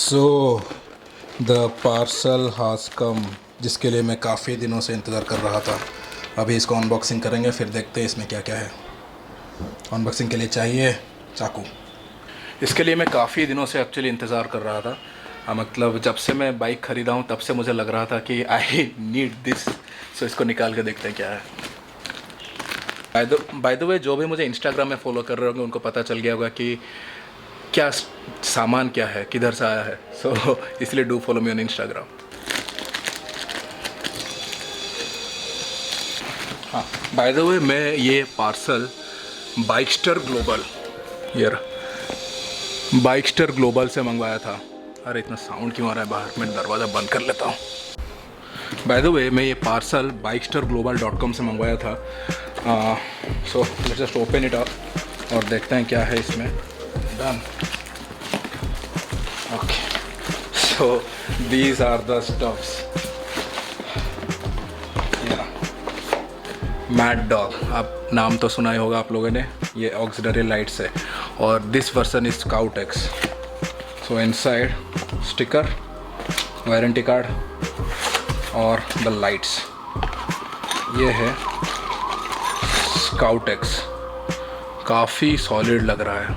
So the parcel हाज कम, जिसके लिए मैं काफ़ी दिनों से इंतज़ार कर रहा था। अभी इसको अनबॉक्सिंग करेंगे, फिर देखते हैं इसमें क्या क्या है। अनबॉक्सिंग के लिए चाहिए चाकू। इसके लिए मैं काफ़ी दिनों से एक्चुअली इंतज़ार कर रहा था। मतलब जब से मैं बाइक ख़रीदा हूँ तब से मुझे लग रहा था कि आई नीड दिस। सो इसको निकाल के देखते हैं क्या है। बाय द वे, जो भी मुझे इंस्टाग्राम में फॉलो कर रहे होंगे उनको पता चल गया होगा कि क्या सामान क्या है, किधर से आया है। सो इसलिए do follow me on Instagram. हाँ, बाय द वे, मैं ये पार्सल बाइकस्टर ग्लोबल बाइकस्टर ग्लोबल से मंगवाया था। अरे इतना साउंड क्यों आ रहा है बाहर, मैं दरवाज़ा बंद कर लेता हूँ। बाय द वे, मैं ये पार्सल bikester.global.com से मंगवाया था। So let's just open it up और देखते हैं क्या है इसमें। Done. Okay, so these are the stuffs. Mad dog, आप नाम तो सुना ही होगा आप लोगों ने। ये ऑक्सिलरी लाइट्स है और this version is Scout X. So inside sticker, warranty card और द लाइट्स। ये है स्काउट एक्स, काफ़ी सॉलिड लग रहा है।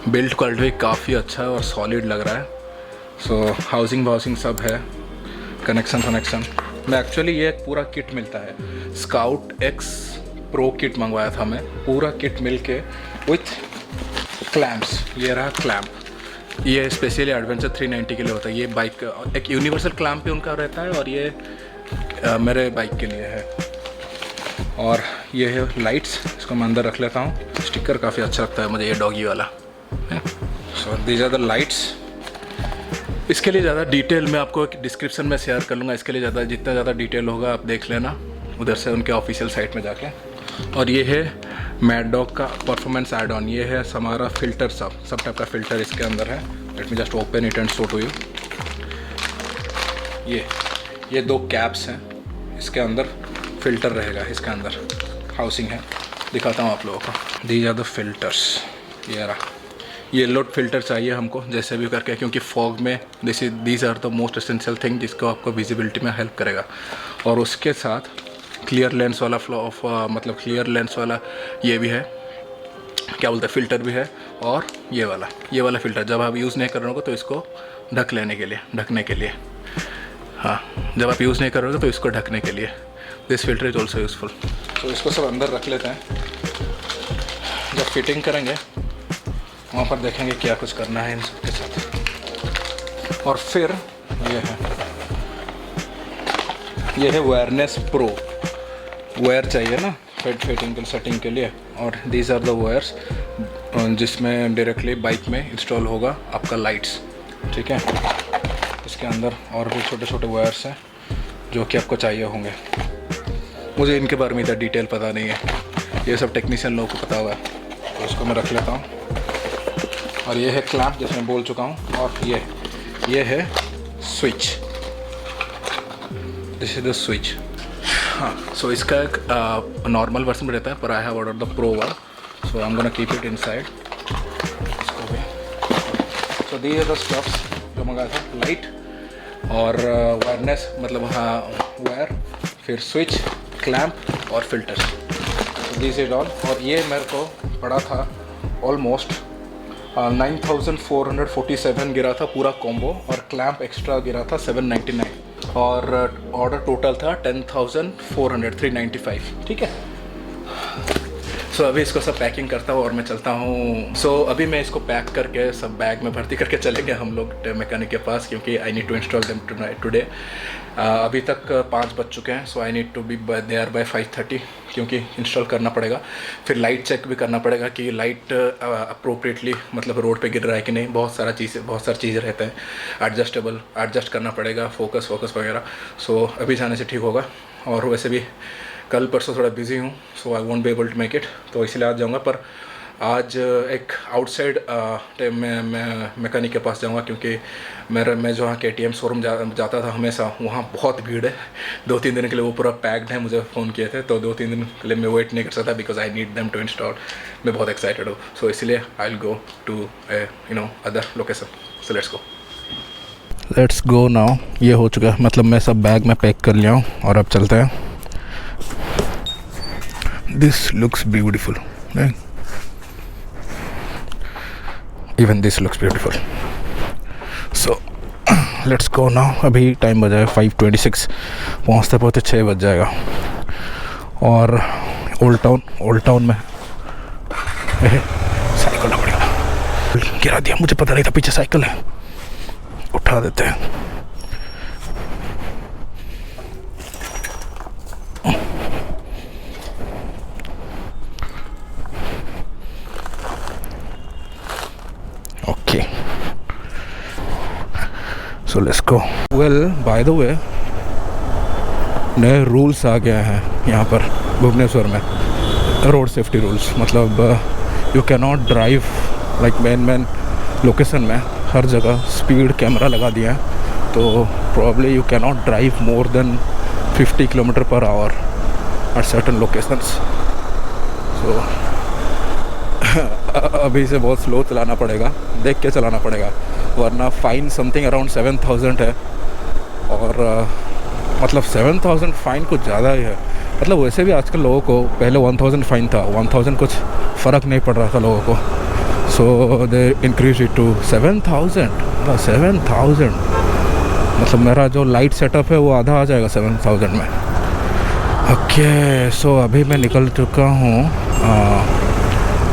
बिल्ड क्वालिटी काफ़ी अच्छा है और सॉलिड लग रहा है। सो हाउसिंग सब है, कनेक्शन। मैं एक्चुअली ये एक पूरा किट मिलता है, स्काउट एक्स प्रो किट मंगवाया था मैं। पूरा किट मिल के विथ क्लैम्प्स। ये रहा क्लैम्प, ये स्पेशली एडवेंचर 390 के लिए होता है। ये बाइक एक यूनिवर्सल क्लैम्प पे उनका रहता है और ये मेरे बाइक के लिए है। और ये है लाइट्स, इसको मैं अंदर रख लेता हूँ। स्टिकर काफ़ी अच्छा लगता है मुझे ये डॉगी वाला। So these are the lights. इसके लिए ज़्यादा डिटेल मैं आपको डिस्क्रिप्शन में शेयर कर लूँगा। इसके लिए जितना ज़्यादा डिटेल होगा आप देख लेना उधर से उनके ऑफिशियल साइट में जाके। और ये है मैड डॉग का परफॉर्मेंस एड ऑन। ये है हमारा फ़िल्टर, सब टाइप का फ़िल्टर इसके अंदर है। Let me just open it and show to you. ये दो कैप्स हैं, इसके अंदर फ़िल्टर रहेगा। इसके अंदर हाउसिंग है, दिखाता हूँ आप लोगों को। These are the filters. ये रहा, येलो फिल्टर चाहिए हमको जैसे भी करके, क्योंकि फॉग में these are the most essential thing जिसको आपको विजिबिलिटी में हेल्प करेगा। और उसके साथ क्लियर लेंस वाला मतलब क्लियर लेंस वाला ये भी है, क्या बोलते हैं, फ़िल्टर भी है। और ये वाला फ़िल्टर जब आप यूज़ नहीं कर रहे हो तो इसको ढकने के लिए। हाँ, जब आप यूज़ नहीं कर रहे हो तो इसको ढकने के लिए this filter is also useful. तो इसको सब अंदर रख लेते हैं। जब फिटिंग करेंगे वहाँ पर देखेंगे क्या कुछ करना है इन सब के साथ। और फिर ये है वायरनेस प्रो। वायर चाहिए ना फिटिंग सेटिंग के लिए। और दीज आर द वायर्स जिसमें डायरेक्टली बाइक में इंस्टॉल होगा आपका लाइट्स। ठीक है, इसके अंदर और भी छोटे छोटे वायर्स हैं जो कि आपको चाहिए होंगे। मुझे इनके बारे में इतना डिटेल पता नहीं है, ये सब टेक्नीशियन लोगों को पता होगा। तो इसको मैं रख लेता हूँ। और ये है क्लैंप, जैसे मैं बोल चुका हूँ। और ये है switch, this is the switch. हाँ, सो इसका एक नॉर्मल वर्जन में रहता है, पर I have order the pro one. So I am gonna keep it inside. इसको भी so these are the stuffs जो मंगाया था। लाइट और वायरनेस, मतलब हाँ वायर, फिर स्विच, क्लैंप और filter. So this is all. और ये मेरे को पड़ा था ऑलमोस्ट 9447 गिरा था पूरा कॉम्बो, और क्लैंप एक्स्ट्रा गिरा था 799। और ऑर्डर टोटल था 10,400 ठीक है। सो अभी इसको सब पैकिंग करता हूँ और मैं चलता हूँ। सो अभी मैं इसको पैक करके सब बैग में भर्ती करके चलेंगे हम लोग मैकेनिक के पास, क्योंकि I need to install them today. अभी तक 5 बज चुके हैं। So I need to be there by 5:30, क्योंकि इंस्टॉल करना पड़ेगा। फिर लाइट चेक भी करना पड़ेगा कि लाइट अप्रोप्रिएटली मतलब रोड पे गिर रहा है कि नहीं। बहुत सारी चीज़ें रहते हैं, एडजस्ट करना पड़ेगा, फोकस वगैरह। सो अभी जाने से ठीक होगा। और वैसे भी कल परसों थोड़ा बिजी हूँ, so I won't be able to make it, तो इसलिए आज जाऊँगा। पर आज एक आउटसाइड मैकेनिक के पास जाऊँगा, क्योंकि मैं जो वहाँ KTM शोरूम जाता था हमेशा, वहाँ बहुत भीड़ है। 2-3 दिन के लिए वो पूरा पैक्ड है। मुझे फ़ोन किए थे, तो 2-3 दिन के लिए मैं वेट नहीं कर सकता, because I need them to install. मैं बहुत एक्साइटेड हूँ। सो इसलिए I will go to other location. So let's go. Let's go now. ये हो चुका है, मतलब मैं सब बैग में पैक कर लिया हूँ और अब चलते हैं। This looks beautiful, even this looks beautiful. So let's go now. अभी टाइम बजा है 5:26, पहुँचते पहुँचते 6 बज जाएगा। और ओल्ड टाउन में साइकिल ना पड़ेगा, गिरा दिया, मुझे पता नहीं था पीछे साइकिल है, उठा देते हैं। Okay, so let's go. Well, by the way, नए रूल्स आ गए हैं यहाँ पर भुवनेश्वर में, रोड सेफ्टी रूल्स। मतलब you can not drive like main location में हर जगह स्पीड कैमरा लगा दिया है, तो probably you can not drive more than 50 km/h at certain locations. So अभी से बहुत स्लो चलाना पड़ेगा, देख के चलाना पड़ेगा, वरना फ़ाइन समथिंग अराउंड 7,000 है। और मतलब 7,000 फ़ाइन कुछ ज़्यादा ही है। मतलब वैसे भी आजकल लोगों को, पहले 1,000 फ़ाइन था, 1,000 कुछ फ़र्क नहीं पड़ रहा था लोगों को, सो दे इंक्रीज इट टू 7,000। 7,000 मतलब मेरा जो लाइट सेटअप है वो आधा आ जाएगा 7,000 में। ओके, सो अभी मैं निकल चुका हूँ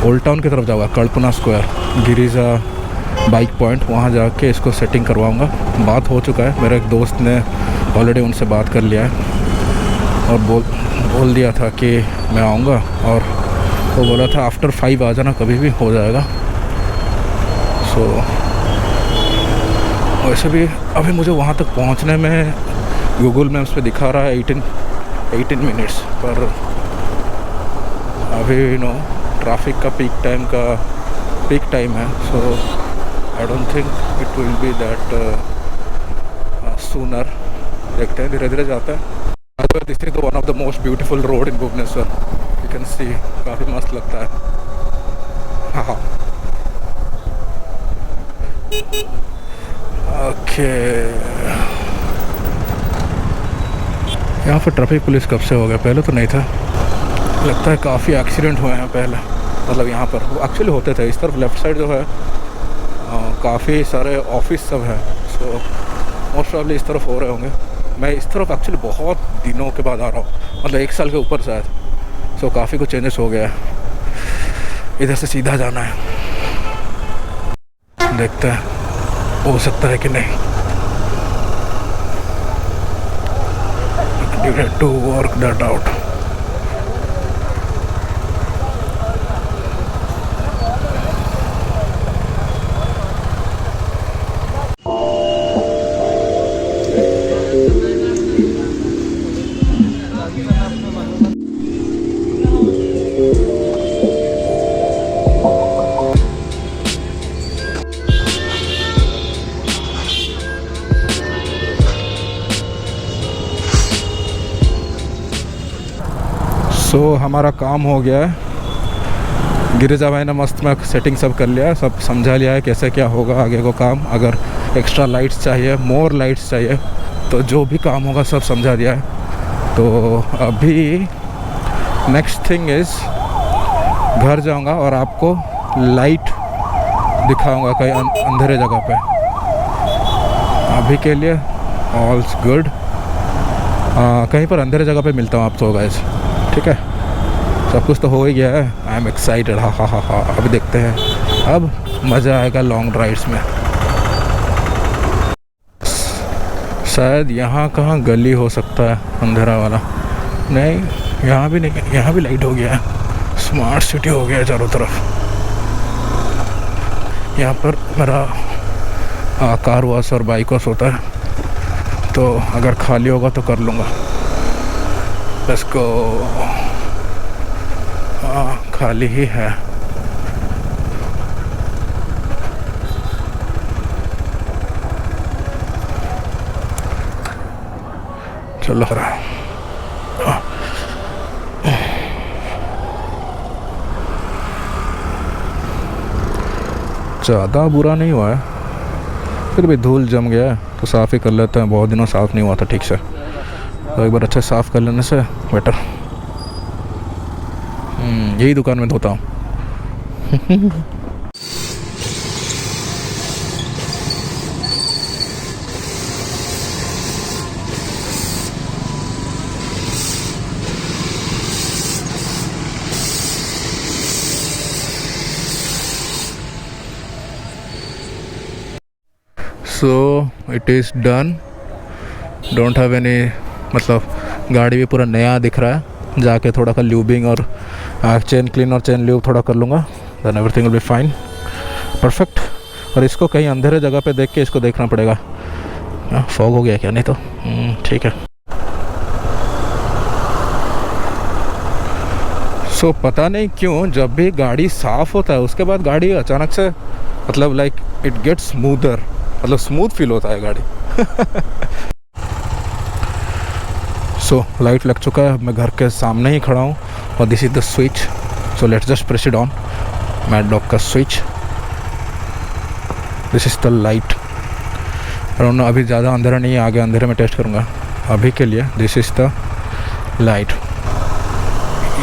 ओल्ड टाउन की तरफ जाऊँगा, कल्पना स्क्वायर, गिरिजा बाइक पॉइंट, वहाँ जाके इसको सेटिंग करवाऊँगा। बात हो चुका है, मेरे एक दोस्त ने ऑलरेडी उनसे बात कर लिया है और बोल दिया था कि मैं आऊँगा, और वो बोला था आफ्टर 5 आ जाना, कभी भी हो जाएगा। सो वैसे भी अभी मुझे वहाँ तक पहुँचने में गूगल मैप्स पे दिखा रहा है 18 मिनट्स, पर अभी ट्रैफिक का पीक टाइम है, so I don't think it will be that sooner. देखते हैं, धीरे धीरे जाता है। This is one of the most beautiful road in Bhubaneswar, you can see, काफ़ी मस्त लगता है। हाँ, ओके। यहाँ पर ट्रैफिक पुलिस कब से हो गया, पहले तो नहीं था। लगता है काफ़ी एक्सीडेंट हुए हैं पहले, मतलब यहाँ पर एक्चुअली होते थे। इस तरफ लेफ़्ट साइड जो है काफ़ी सारे ऑफिस सब हैं, सो मोस्ट प्रॉब्ली इस तरफ हो रहे होंगे। मैं इस तरफ एक्चुअली बहुत दिनों के बाद आ रहा हूँ, मतलब 1 साल के ऊपर शायद, सो काफ़ी कुछ चेंजेस हो गया है। इधर से सीधा जाना है, देखते हैं हो सकता है कि नहीं। You have to work that out. सो हमारा काम हो गया है। गिरिजा भाई ने मस्त में सेटिंग सब कर लिया है, सब समझा लिया है कैसे क्या होगा आगे को काम। अगर एक्स्ट्रा लाइट्स चाहिए, मोर लाइट्स चाहिए, तो जो भी काम होगा सब समझा दिया है। तो अभी नेक्स्ट थिंग इज़ घर जाऊंगा और आपको लाइट दिखाऊंगा कहीं अंधेरे जगह पे। अभी के लिए ऑल्स गुड, कहीं पर अंधेरे जगह पे मिलता हूँ आपको गाइस, ठीक है। सब कुछ तो हो ही गया है, आई एम एक्साइटेड। हाँ। अभी देखते हैं, अब मज़ा आएगा लॉन्ग ड्राइव्स में। शायद यहाँ कहाँ गली हो सकता है अंधेरा वाला, नहीं यहाँ भी नहीं, यहाँ भी लाइट हो गया है, स्मार्ट सिटी हो गया है चारों तरफ। यहाँ पर मेरा कार वॉश और बाइक वॉश होता है, तो अगर खाली होगा तो कर लूँगा। Let's go. खाली ही है। चलो ज़्यादा बुरा नहीं हुआ है, फिर भी धूल जम गया है तो साफ़ ही कर लेते हैं, बहुत दिनों साफ़ नहीं हुआ था ठीक से, तो एक बार अच्छे साफ़ कर लेने से बेटर। यही दुकान में धोता हूँ। So it is done, don't have any, मतलब गाड़ी भी पूरा नया दिख रहा है। जाके थोड़ा का ल्यूबिंग और चेन क्लीन और चेन ल्यूब थोड़ा कर लूँगा, then everything will be fine, perfect. और इसको कहीं अंधेरे जगह पे देख के इसको देखना पड़ेगा, फॉग हो गया क्या, नहीं तो ठीक है। सो पता नहीं क्यों जब भी गाड़ी साफ़ होता है उसके बाद गाड़ी अचानक से, मतलब लाइक इट गेट्स स्मूदर, मतलब स्मूथ फील होता है गाड़ी। सो लाइट लग चुका है, मैं घर के सामने ही खड़ा हूँ और this is the switch. So let's just press it on, mad dog का स्विच। This is the light. और अभी ज़्यादा अंधेरा नहीं है, आगे अंधेरे में टेस्ट करूँगा। अभी के लिए दिस इज़ द लाइट।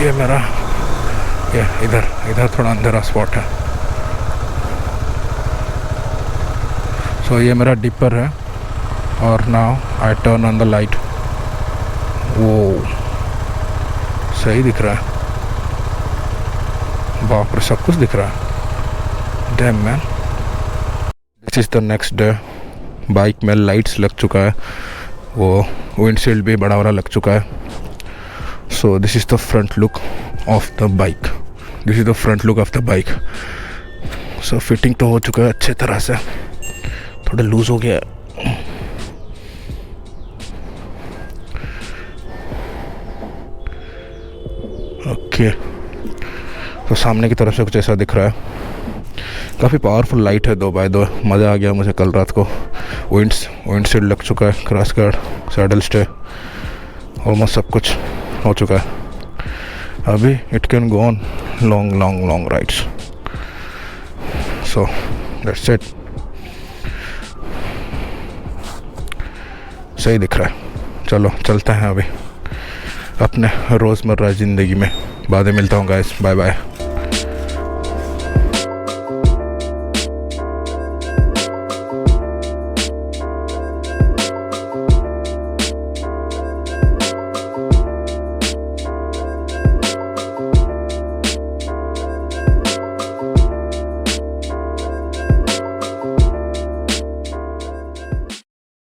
ये मेरा, ये इधर थोड़ा अंधेरा स्पॉट है। सो ये मेरा डिपर है और now I turn on the light. वो सही दिख रहा है, बाप रे सब कुछ दिख रहा है, dam man. This is the next day. Bike में लाइट्स लग चुका है, वो विंडशील्ड भी बड़ा वाला लग चुका है। So this is the front look of the bike, this is the front look of the bike. So fitting तो हो चुका है अच्छे तरह से, थोड़ा लूज़ हो गया। ओके, तो सामने की तरफ से कुछ ऐसा दिख रहा है। काफ़ी पावरफुल लाइट है, 2x2। मज़ा आ गया मुझे कल रात को। विंडशील्ड लग चुका है, cross guard, saddle stay, almost सब कुछ हो चुका है। अभी it can go on long rides. So that's it. सही दिख रहा है। चलो चलते हैं अभी अपने रोज़मर्रा ज़िंदगी में। बाद में मिलता हूँ गाइस, बाय बाय।